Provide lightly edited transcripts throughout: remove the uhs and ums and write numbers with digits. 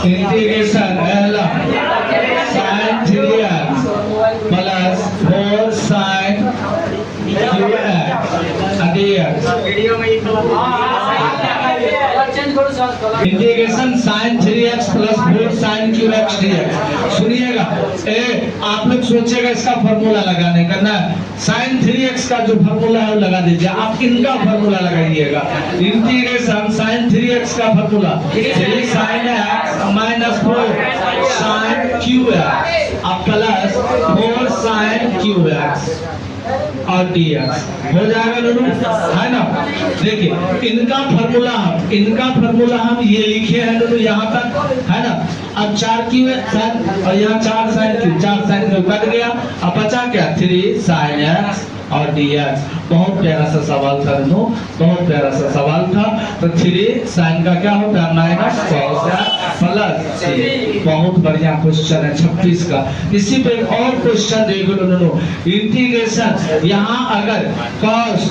Integration L sine 3x plus 4 sine dx integration sine 3x plus 4 sine QX dx। सुनिएगा, आप लोग सोचिएगा इसका फॉर्मूला लगाने का ना, साइन 3x का जो फॉर्मूला है वो लगा दीजिए, आप इनका फॉर्मूला लगाइएगा। इंटीग्रेशन साइन 3x का formula 3 sine x minus 4 sine QX अब प्लस 4 साइन क्यूएक्स और dx हो जाएगा दोनों, है ना। देखिए इनका फॉर्मूला हम ये लिखे हैं दोनों यहाँ तक, है ना। अब 4 क्यू साइन और यहाँ 4 sine Q, 4 sine Q cut गया, अब बचा क्या 3 साइन x और dx। बहुत प्यारा सा सवाल था दोनों, बहुत प्यारा सा सवाल था। तो 3 साइन का क्या होता है माइनस cos प्लस c। बहुत बढ़िया क्वेश्चन है 26 का। इसी पे एक और क्वेश्चन देख लो दोनों, इंटीग्रेशन यहाँ अगर cos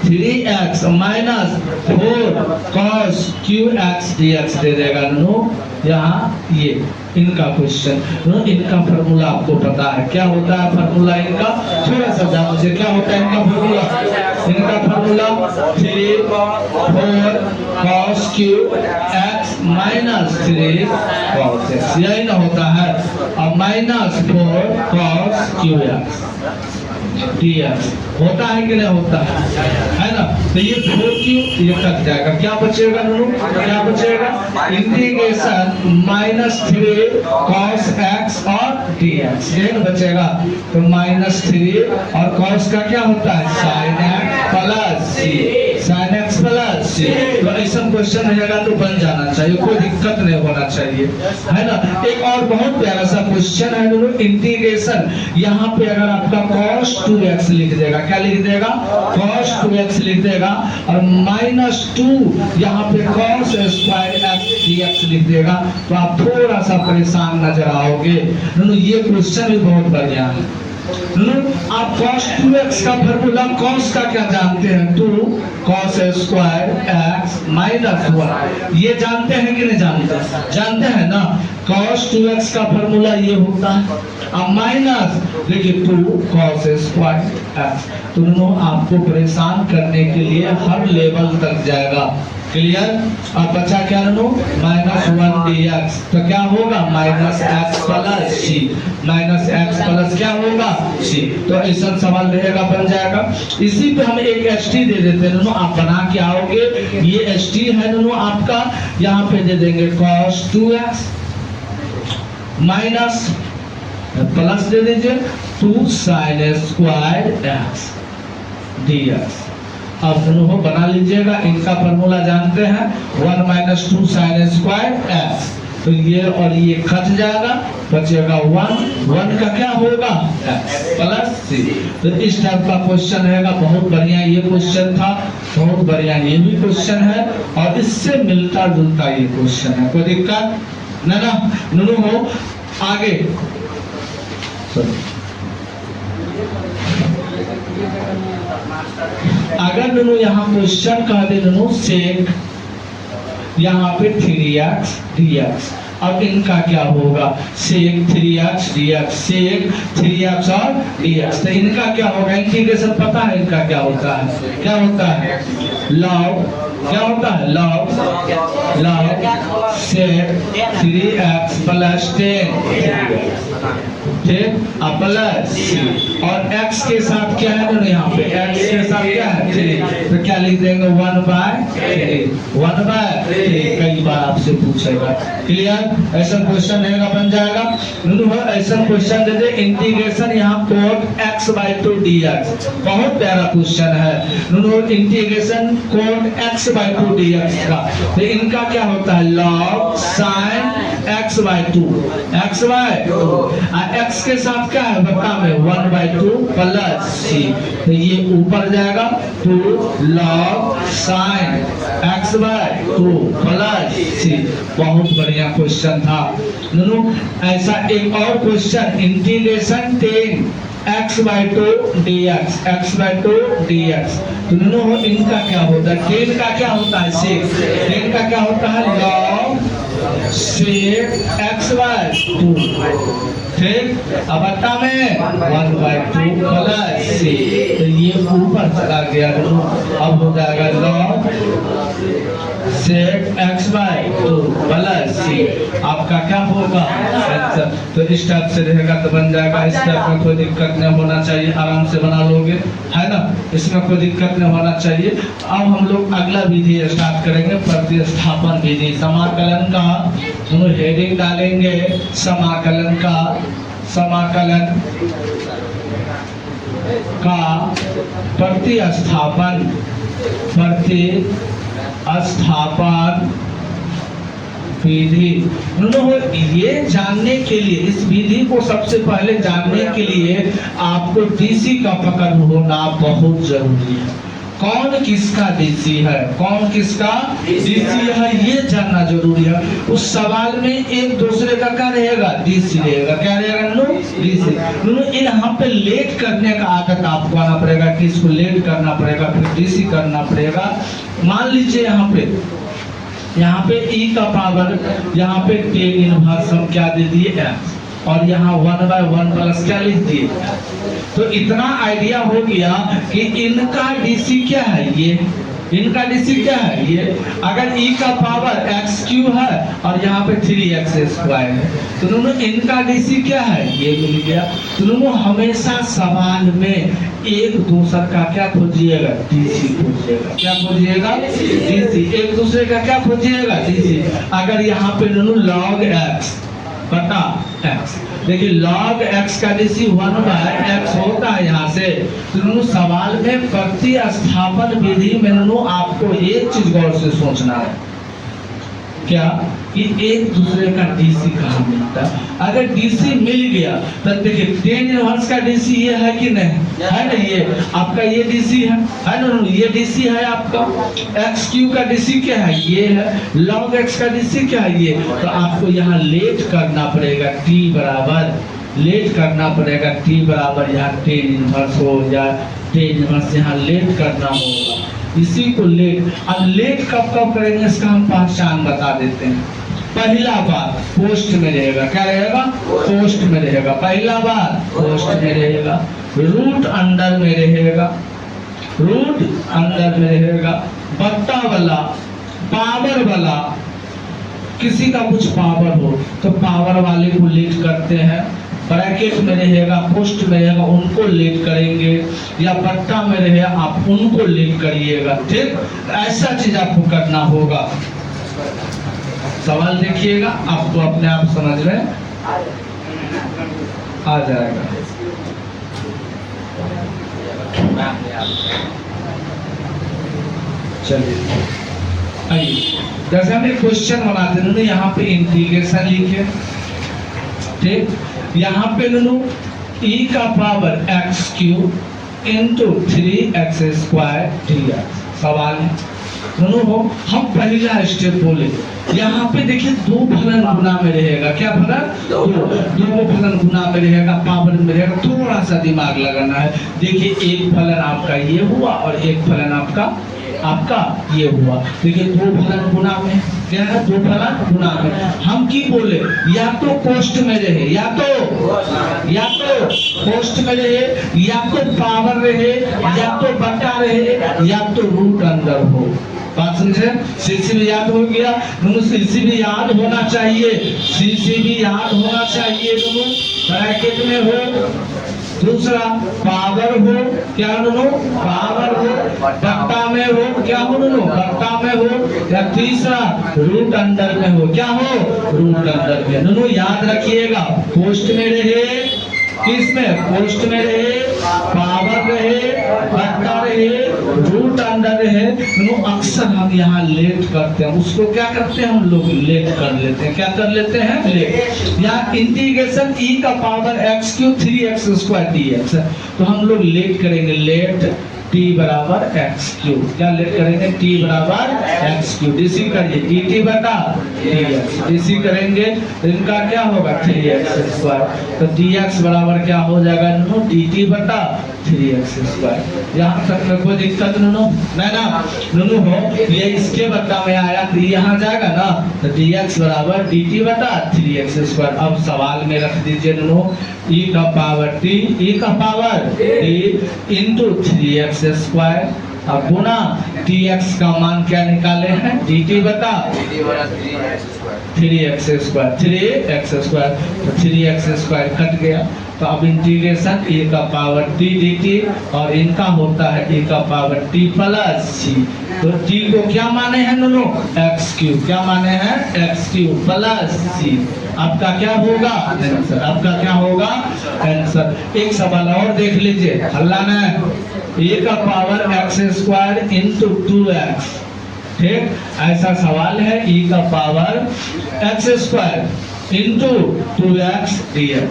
3x minus 4 cos qx dx दे देगा दोनों, यहाँ ये इनका क्वेश्चन। इनका फॉर्मूला आपको पता है क्या होता है फॉर्मूला इनका, थोड़ा सा जान मुझे क्या होता है इनका फॉर्मूला। इनका formula 3 4 cos qx minus 3 cos x, यही ना होता है। अब माइनस 4 cos qx dx होता है कि नहीं होता है ना। तो ये 4q ये कट जाएगा, क्या बचेगा दोनों, क्या बचेगा इंटीग्रेशन माइनस 3 cos x और dx ये बचेगा। तो माइनस 3 और cos का क्या होता है sin x plus c, sin x plus c। तो ऐसा क्वेश्चन रहेगा तो बन जाना चाहिए, कोई दिक्कत नहीं होना चाहिए, है ना। एक और बहुत प्यारा सा क्वेश्चन है दोनों, इंटीग्रेशन यहाँ पे अगर आपका cos 2x लिख देगा, क्या लिख देगा cos 2x लिख देगा, और माइनस 2 यहाँ पे cos स्क्वायर x dx लिख देगा, तो आप थोड़ा सा परेशान नजर आओगे दोनों। ये क्वेश्चन भी बहुत बढ़िया है। आप cos 2x का फॉर्मूला cos का क्या जानते हैं, 2 cos स्क्वायर x माइनस 1, ये जानते हैं कि नहीं जानते, जानते हैं ना। cos 2x का फॉर्मूला ये होता है, अब माइनस देखिए 2 cos स्क्वायर x। तो दोनों आपको परेशान करने के लिए हर लेवल तक जाएगा, क्लियर। अब बचा क्या दोनों माइनस 1 dx, तो क्या होगा minus x plus c, minus x plus क्या होगा c। तो ऐसा सवाल रहेगा, बन जाएगा। इसी पे हम एक st दे देते हैं दोनों, आप बना के आओगे। ये st है दोनों आपका, यहाँ पे दे देंगे cos 2x माइनस प्लस दे दीजिए 2 sin स्क्वायर x dx। अब दोनों बना लीजिएगा, इनका फॉर्मूला जानते हैं 1 माइनस 2 sin स्क्वायर x। तो ये और ये कट जाएगा, बचेगा 1 का क्या होगा x प्लस c। तो इस टाइप का क्वेश्चन रहेगा, बहुत बढ़िया ये क्वेश्चन था, बहुत बढ़िया ये भी क्वेश्चन है, और इससे मिलता जुलता ये क्वेश्चन है, कोई दिक्कत ना ना नुनू हो। आगे अगर दोनों यहाँ क्वेश्चन कह दे दोनों सेक यहाँ पे 3x dx, अब इनका क्या होगा सेक 3x dx, सेक 3x और dx। तो इनका क्या होगा इंटीग्रेशन पता है इनका क्या होता है, क्या होता है लॉग, क्या होता है लॉग सेक 3x प्लस 10 ठीक अब प्लस और x के साथ क्या है दोनों, यहाँ पे x के साथ क्या है 3, तो क्या लिख देंगे 1/3। कई बार आपसे पूछेगा, क्लियर। ऐसा क्वेश्चन रहेगा, बन जाएगा दोनों। ऐसा क्वेश्चन दे दे इंटीग्रेशन यहाँ कोट x/2 dx, बहुत प्यारा क्वेश्चन है दोनों। इंटीग्रेशन कोट x/2 dx का, तो इनका क्या होता है लॉग साइन x/2 x के साथ क्या है बता में 1/2 प्लस c। तो ये ऊपर जाएगा 2 log sin x/2 plus c। बहुत बढ़िया क्वेश्चन था दोनों। ऐसा एक और क्वेश्चन इंटीग्रेशन 10 x/2 dx। तो दोनों इनका क्या होता है 10 का क्या होता है 6, 10 का क्या होता है log 3x/2 ठीक। अब बट्टा में 1/2 प्लस c, तो ये ऊपर चला गया, अब हो जाएगा log sec x/2 plus c। आपका क्या होगा तो इस टाइप से रहेगा, तो बन जाएगा। इस टाइप में कोई दिक्कत नहीं होना चाहिए, आराम से बना लोगे, है ना, इसमें कोई दिक्कत नहीं होना चाहिए। अब हम लोग अगला विधि स्टार्ट करेंगे, प्रतिस्थापन विधि। समाकलन का हम हेडिंग डालेंगे, समाकलन का प्रतिस्थापन विधि। ये जानने के लिए, इस विधि को सबसे पहले जानने के लिए आपको डीसी का पकड़ होना बहुत जरूरी है। कौन किसका डीसी है, कौन किसका डीसी है, ये जानना जरूरी है। उस सवाल में एक दूसरे का क्या रहेगा, डीसी रहेगा। क्या रहेगा, डीसी। यहाँ पे लेट करने का आदत आपको आना पड़ेगा कि इसको लेट करना पड़ेगा, फिर डीसी करना पड़ेगा। मान लीजिए यहाँ पे e का पावर, यहाँ पे tan इनवर्स हम क्या दे दिए x, और यहाँ 1/1 प्लस क्या लिख दिए। तो इतना आइडिया हो गया कि इनका डीसी क्या है, ये इनका डीसी क्या है, ये। अगर e का पावर x³ है और यहाँ पे 3x² है, तो दोनों इनका डीसी क्या है, ये मिल गया। तो दोनों हमेशा सवाल में एक दूसरे का क्या खोजिएगा, डीसी खोजिएगा। क्या खोजिएगा, डीसी। एक दूसरे का क्या खोजिएगा, डीसी। अगर यहाँ पे दोनों log x बटा x, देखिए log x का डीसी 1/x होता है यहाँ से। तो सवाल में प्रतिस्थापन विधि में आपको एक चीज गौर से सोचना है, क्या कि एक दूसरे का डीसी कहाँ मिलता है। अगर डीसी मिल गया तो देखिए tan इनवर्स का डीसी ये है कि नहीं, है ना, ये आपका ये डीसी है ना, ये डीसी है आपका। x³ का डीसी क्या है, ये है। log x का डीसी क्या है, ये। तो आपको यहाँ लेट करना पड़ेगा, t बराबर लेट करना पड़ेगा, t बराबर यहाँ tan इनवर्स हो या tan इनवर्स, यहाँ लेट करना होगा इसी को लेट। अब लेट कब करेंगे इसका हम पहचान बता देते हैं। पहला बार पोस्ट में रहेगा, क्या रहेगा, पोस्ट में रहेगा। पहला बार पोस्ट में रहेगा, रूट अंडर में रहेगा, रूट अंडर में रहेगा। बट्टा वाला, पावर वाला, किसी का कुछ पावर हो तो पावर वाले को लेट करते हैं। ब्रैकेट में रहेगा, पोस्ट में रहेगा, उनको लेट करेंगे, या बट्टा में रहेगा आप उनको लेट करिएगा। ठीक, ऐसा चीज आपको करना होगा। सवाल देखिएगा, आपको अपने आप समझ में आ जाएगा। चलिए आइए, जैसे हम एक क्वेश्चन बनाते हैं, यहाँ पे इंटीग्रेशन लिखे। ठीक, यहाँ पे e का power x³ into 3x² dx सवाल है। हो हम पहला स्टेप बोले, यहाँ पे देखिए दो फलन गुना में रहेगा। क्या फलन, दो फलन गुना में रहेगा, पावर में रहेगा। थोड़ा सा दिमाग लगाना है। देखिए एक फलन आपका ये हुआ और एक फलन आपका ये हुआ। देखिए दो फलन गुना में, क्या है, दो फलन गुना में। हम की बोले, या तो पोस्ट में रहे, या तो पोस्ट में रहे, या तो पावर रहे, या तो बटा रहे, या तो रूट अंदर हो। बात समझे, सीसी भी याद हो गया, दोनों सीसी भी याद होना चाहिए, सीसी भी याद होना चाहिए। दोनों ब्रैकेट में हो, दूसरा पावर हो, क्या दोनों पावर हो, बट्टा में हो, क्या हो दोनों बट्टा में हो, या तीसरा रूट अंडर में हो, क्या हो, रूट अंडर में। दोनों याद रखिएगा, पोस्ट में रहे, किसमें, पोस्ट में रहे, पावर रहे, बट्टा रहे, रूट अंडर रहे। दोनों अक्सर हम यहाँ लेट करते हैं, उसको क्या करते हैं हम लोग, लेट कर लेते हैं। क्या कर लेते हैं, लेट। यहाँ इंटीग्रेशन e का पावर x³ 3x² dx, तो हम लोग लेट करेंगे, लेट t बराबर x³। क्या लेट करेंगे, t बराबर x³। डीसी करिए, dt बटा dx, डीसी करेंगे तो इनका क्या होगा, 3x²। तो dx बराबर क्या हो जाएगा, dt बटा 3x²। यहाँ तक में कोई दिक्कत नुनू नहीं ना नुनू हो, ये इसके बदला में आया तो यहाँ जाएगा ना, तो dx बराबर dt बटा 3x²। अब सवाल में रख दीजिए नुनू e का पावर t, e का पावर t इंटू 3x²। अब गुना dx का मान क्या निकाले हैं, dt बटा 3x²। तो 3x² कट गया, तो अब इंटीग्रेशन e का पावर t dt और इनका होता है e का पावर t प्लस c। तो t को क्या माने हैं दोनों, x3, क्या माने हैं x3 प्लस c। आपका क्या होगा आंसर, आपका क्या होगा आंसर। एक सवाल और देख लीजिए, हल्ला में e का पावर x² इंटू 2x, ठीक, ऐसा सवाल है e का power x² into 2x dx।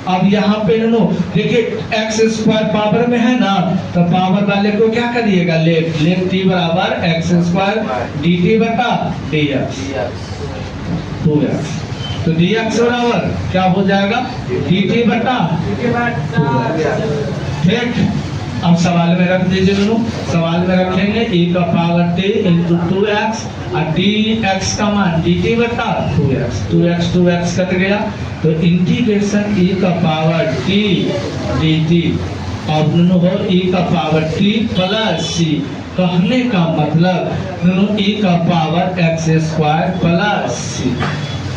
अब यहाँ पे नो देखिए x² पावर में है ना, तो पावर वाले को क्या करिएगा, लेफ्ट लेफ्ट t बराबर x² dt बटा dx 2x। तो dx बराबर क्या हो जाएगा, dt बटा, ठीक। अब सवाल में रख दीजिए दोनों, सवाल में रखेंगे e का पावर t इंटू 2x और dx का मान dt बटा 2x कट गया, तो इंटीग्रेशन e का पावर t dt और दोनों हो e का पावर t प्लस c। कहने का मतलब दोनों e का पावर x² प्लस c।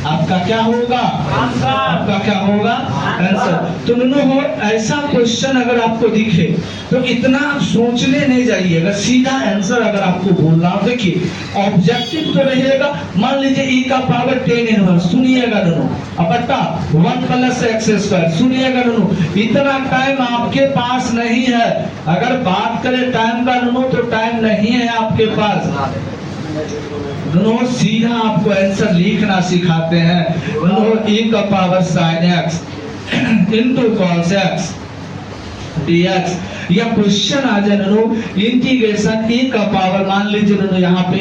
आपका क्या होगा आंसर, आपका क्या होगा आंसर। तो दोनों हो, ऐसा क्वेश्चन अगर आपको दिखे तो इतना सोचने नहीं जाइएगा, सीधा आंसर अगर आपको बोलना हो। देखिए ऑब्जेक्टिव तो रहेगा, मान लीजिए e का पावर 10 इनवर्स, सुनिएगा दोनों, अब बता 1 प्लस x², सुनिएगा दोनों। इतना टाइम आपके पास नहीं है, अगर बात करें टाइम का दोनों, तो टाइम नहीं है आपके पास। दोनों सीधा आपको आंसर लिखना सिखाते हैं। दोनों e का power sin x into cos x dx। या क्वेश्चन आ जाए दोनों इंटीग्रेशन e का पावर, मान लीजिए दोनों यहाँ पे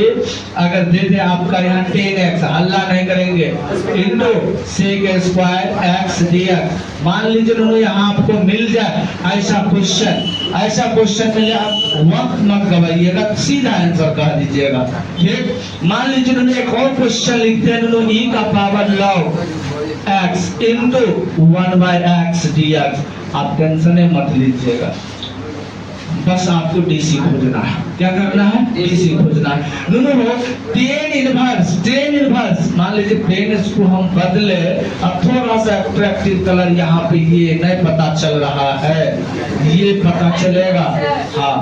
अगर दे दे आपका यहाँ 10x, हल्ला नहीं करेंगे, इंटू sec² x dx। मान लीजिए दोनों यहाँ आपको मिल जाए ऐसा क्वेश्चन मिले, आप वक्त मत गवाइएगा, सीधा आंसर कह दीजिएगा, ठीक। मान लीजिए दोनों एक और क्वेश्चन लिखते हैं दोनों e का power log x into 1/x dx। आप टेंशन मत लीजिएगा, बस आपको डीसी खोजना है। क्या करना है, डीसी खोजना है। दोनों टेन इनवर्स मान लीजिए 10 इसको हम बदले, अब थोड़ा सा अट्रैक्टिव कलर यहाँ पे ये नहीं पता चल रहा है, ये पता चलेगा, हाँ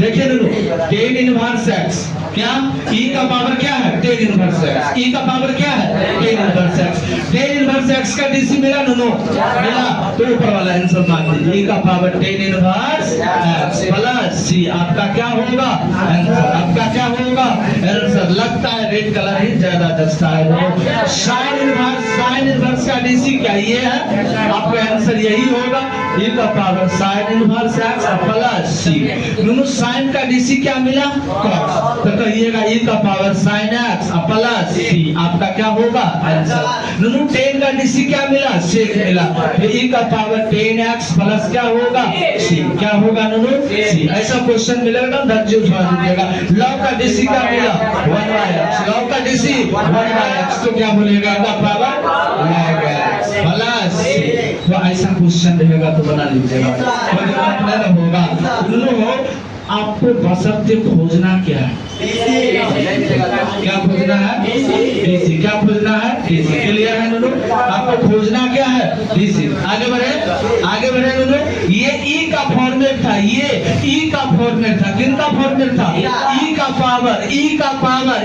देखिए दोनों 10 इनवर्स x, क्या e का पावर क्या है 10 इनवर्स x, e का पावर क्या है 10 इनवर्स x। 10 इनवर्स x का डीसी मिला दोनों, मिला, तो ऊपर वाला आंसर मान लीजिए e का power 10 inverse x plus c। आपका क्या होगा आंसर, आपका क्या होगा आंसर। लगता है रेड कलर ही ज्यादा जचता है। साइन इनवर्स का डीसी क्या ये है, आपका आंसर यही होगा e का power sine inverse x plus c। दोनों साइन का डीसी क्या मिला cos, तो कहिएगा e का power sine x plus c। आपका क्या होगा आंसर। दोनों 10 का डीसी क्या मिला sec मिला, तो e का पावर 10x प्लस क्या होगा c, क्या होगा दोनों c। ऐसा क्वेश्चन मिलेगा दर्ज उठा दीजिएगा। log का डीसी क्या मिला 1/x, log का डीसी 1/x, तो क्या बोलेगा का power log x plus c। तो ऐसा क्वेश्चन रहेगा तो बना लीजिएगा, कोई दिक्कत नहीं होगा। दोनों आपको बसंती खोजना क्या है, क्या खोजना है डीसी, क्या खोजना है डीसी। क्लियर है दोनों, आपको खोजना क्या है डीसी। आगे बढ़े दोनों। ये e का फॉर्मेट था, ये e का फॉर्मेट था, किन का फॉर्मेट था e का पावर, e का पावर।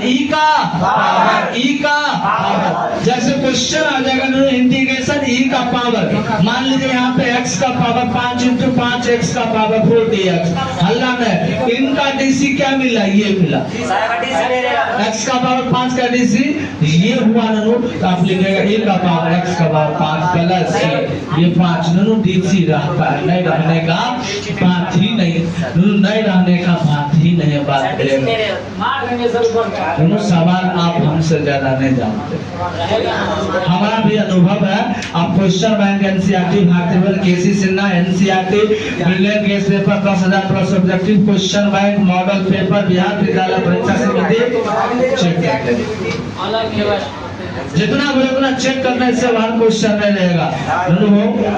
जैसे क्वेश्चन आ जाएगा दोनों इंटीग्रेशन e का पावर, मान लीजिए यहाँ पे x का पावर 5 इंटू 5 x का पावर 4 dx। हल्ला में इनका डीसी क्या मिला, ये मिला x का पावर 5 का डीसी ये हुआ ना, तो आप लिखेगा e का पावर x का पावर 5 प्लस प्लस सी, ये 5 नूनू DC रहता है, नहीं रहने का बात ही नहीं, नूनू नहीं रहने का बात ही नहीं, बात नूनू सवाल आप हमसे ज्यादा नहीं जानते, हमारा भी अनुभव है। आप क्वेश्चन बैंक एनसीईआरटी भारतीय K C Sinha NCERT brilliant guess paper 10,000 plus objective question bank model paper Bihar Vidyalaya Pariksha समिति चेक करते हैं, जितना बोले उतना चेक करने से बाहर क्वेश्चन नहीं रहेगा।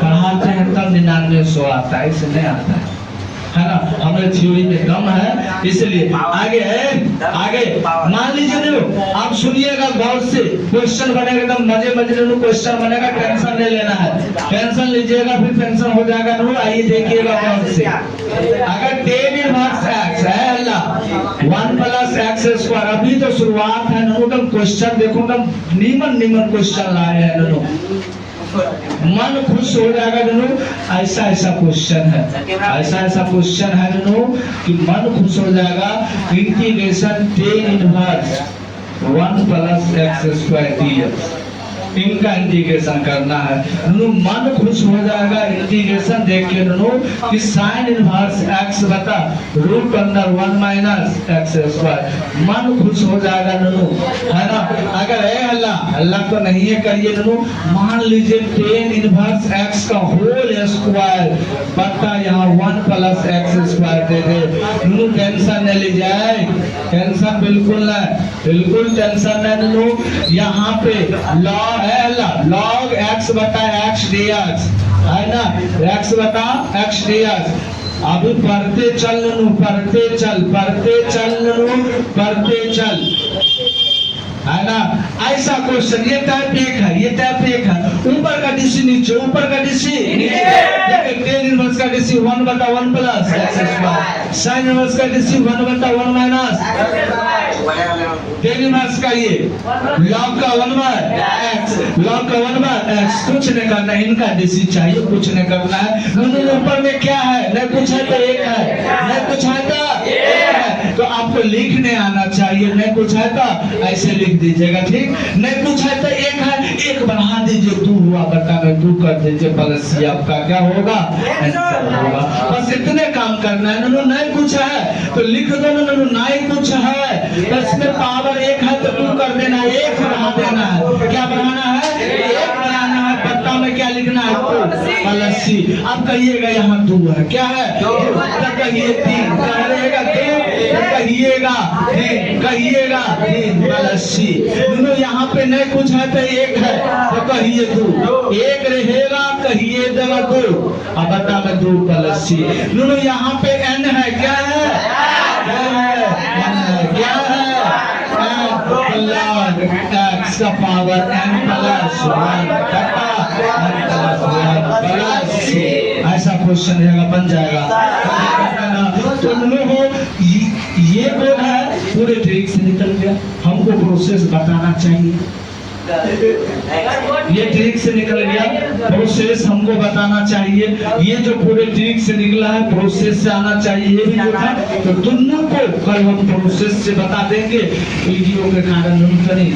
पढ़ाते हैं तब 99 आता है, इससे नहीं आता है ना, हमारे थ्योरी में कम है, इसलिए आगे मान लीजिए देखो आप सुनिएगा गौर से, क्वेश्चन बनेगा एकदम मजे क्वेश्चन बनेगा, टेंशन नहीं लेना है, टेंशन लीजिएगा फिर टेंशन हो जाएगा। नो आइए देखिएगा गौर से, अगर tan इनवर्स x है अल्लाह 1 प्लस एक्स स्क्वायर, अभी तो शुरुआत है नो, तुम क्वेश्चन देखो, तुम नीमन क्वेश्चन लाए हैं नो, मन खुश हो जाएगा नो, ऐसा क्वेश्चन है, ऐसा क्वेश्चन है नो कि मन खुश हो जाएगा। Integration tan inverse 1 plus x square dx, इनका इंटीग्रेशन करना है, मन खुश हो जाएगा इंटीग्रेशन देख के कि साइन इनवर्स x बता root under 1 minus x square, मन खुश हो जाएगा है ना। अगर अल्लाह तो नहीं है करिए मान लीजिए tan इनवर्स x का होल स्क्वायर बता यहाँ 1 प्लस एक्स स्क्वायर दे दे, टेंशन नहीं ली जाए, टेंशन बिल्कुल टेंशन नहीं। यहाँ पे log x बटा x dx है ना, x बटा x dx, अभी पढ़ते चल है ना। ऐसा क्वेश्चन ये टाइप एक है, ऊपर का डीसी नीचे, tan इनवर्स का डीसी 1 बटा 1 plus x square, sine inverse का डीसी 1 बटा 1 माइनस tan इनवर्स का ये log का 1 बाय x, कुछ नहीं करना है, इनका डीसी चाहिए, कुछ नहीं करना है। दोनों ऊपर में क्या है, नहीं कुछ है तो एक है, नहीं कुछ है तो एक है, तो आपको लिखने आना चाहिए, नहीं कुछ है तो ऐसे लिख दीजिएगा, ठीक, नहीं कुछ है तो एक है, एक बढ़ा दीजिए 2 हुआ बटा में 2 कर दीजिए प्लस सी, आपका क्या होगा आंसर होगा। बस इतने काम करना है, नहीं कुछ है तो लिख दो, नहीं कुछ है तो इसमें पावर 1 है तो 2 कर देना, 1 बढ़ा देना है, क्या बढ़ाना है 1 बढ़ाना है, पत्ता में क्या लिखना है 2 प्लस सी। अब कहिएगा यहाँ 2 है, क्या है कहिए 3, रहेगा 2, कहिएगा 3 प्लस सी, यहाँ पे नहीं कुछ है तो 1 है तो कहिए 2, 1 रहेगा कहिए 2, अब बता में 2 प्लस सी। यहाँ पे n है, क्या है log x का पावर n प्लस 1 प्लस सी, ऐसा क्वेश्चन रहेगा, बन जाएगा। तो ये बोल है पूरे ट्रिक से निकल गया, हमको प्रोसेस बताना चाहिए, ये ट्रिक से निकल गया, प्रोसेस हमको बताना चाहिए, ये जो पूरे ट्रिक से निकला है प्रोसेस से आना चाहिए, ये भी जो था तो दोनों को कल हम प्रोसेस से बता देंगे, वीडियो के कारण हम करें